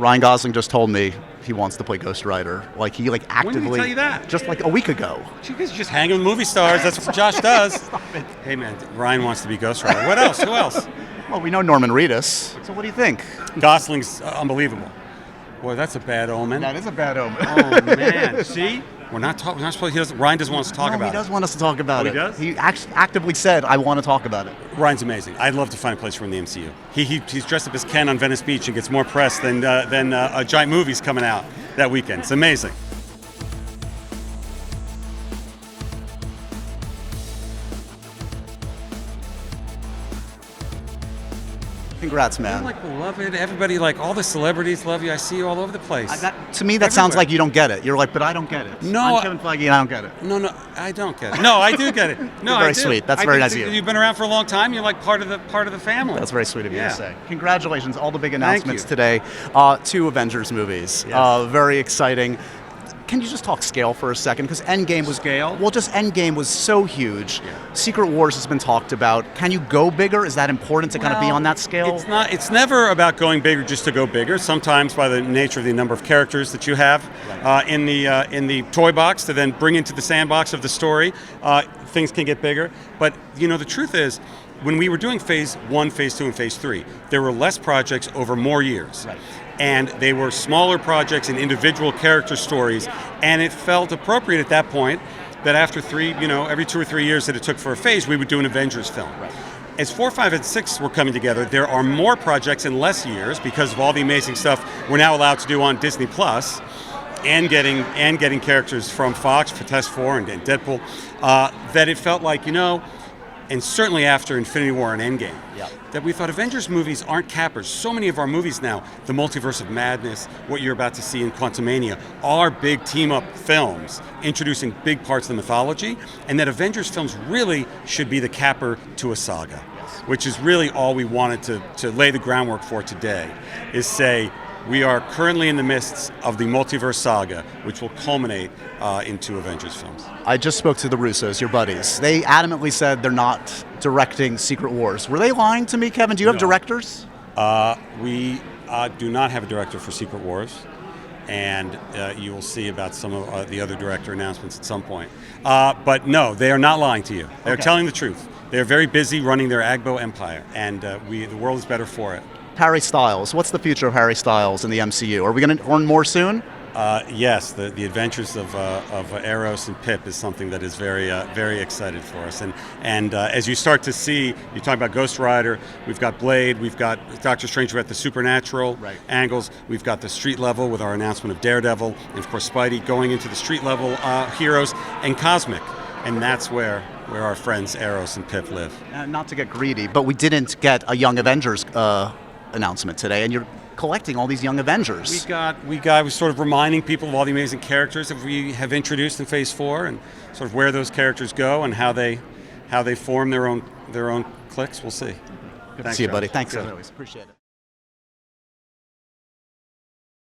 Ryan Gosling just told me he wants to play Ghost Rider. Like he actively. When did he tell you that? Just like a week ago. You guys are just hanging with movie stars. That's what Josh does. Hey man, Ryan wants to be Ghost Rider. What else? Who else? Well, we know Norman Reedus. So what do you think? Gosling's unbelievable. Boy, that's a bad omen. That is a bad omen. Oh man, see? We're not supposed. Ryan doesn't want us to talk about it. He does want us to talk about it. He does? He actively said, "I want to talk about it." Ryan's amazing. I'd love to find a place for him in the MCU. He's dressed up as Ken on Venice Beach and gets more press than giant movies coming out that weekend. It's amazing. Congrats, man. You're beloved. Everybody, all the celebrities love you. I see you all over the place. To me, that sounds like you don't get it. You're like, but I don't get it. No, I'm Kevin Feige, and I don't get it. No, I don't get it. No, I do get it. No, very sweet. That's very nice of you. You've been around for a long time. You're part of the family. That's very sweet of you to say. Congratulations, all the big Thank announcements you. today. 2 Avengers movies. Yes. Very exciting. Can you just talk scale for a second? Because Endgame was Scale? Well, just Endgame was so huge. Secret Wars has been talked about. Can you go bigger? Is that important to kind of be on that scale? It's not. It's never about going bigger just to go bigger. Sometimes, by the nature of the number of characters that you have in the toy box to then bring into the sandbox of the story, things can get bigger. But the truth is, when we were doing Phase 1, Phase 2, and Phase 3, there were less projects over more years. Right. And they were smaller projects and individual character stories, and it felt appropriate at that point that after every 2 or 3 years that it took for a phase, we would do an Avengers film. Right. As 4, 5, and 6 were coming together, there are more projects in less years because of all the amazing stuff we're now allowed to do on Disney Plus, and getting characters from Fox, Fantastic Four, and Deadpool, that it felt like and certainly after Infinity War and Endgame, that we thought Avengers movies aren't cappers. So many of our movies now, the Multiverse of Madness, what you're about to see in Quantumania, are big team-up films introducing big parts of the mythology, and that Avengers films really should be the capper to a saga, which is really all we wanted to lay the groundwork for today, is say, we are currently in the midst of the multiverse saga, which will culminate into Avengers films. I just spoke to the Russos, your buddies. They adamantly said they're not directing Secret Wars. Were they lying to me, Kevin? Do you have directors? We do not have a director for Secret Wars, and you will see about some of the other director announcements at some point. But no, they are not lying to you. They're telling the truth. They're very busy running their Agbo empire, and the world is better for it. Harry Styles. What's the future of Harry Styles in the MCU? Are we going to learn more soon? Yes, the adventures of Eros and Pip is something that is very excited for us. And as you start to see, you talk about Ghost Rider, we've got Blade, we've got Doctor Strange, we're at the supernatural angles, we've got the street level with our announcement of Daredevil, and of course Spidey going into the street level heroes, and Cosmic. And that's where our friends Eros and Pip live. Not to get greedy, but we didn't get a Young Avengers announcement today, and you're collecting all these Young Avengers. We was sort of reminding people of all the amazing characters that we have introduced in Phase 4, and sort of where those characters go and how they form their own cliques. We'll see. Good to see you, buddy. Thanks as always. Appreciate it.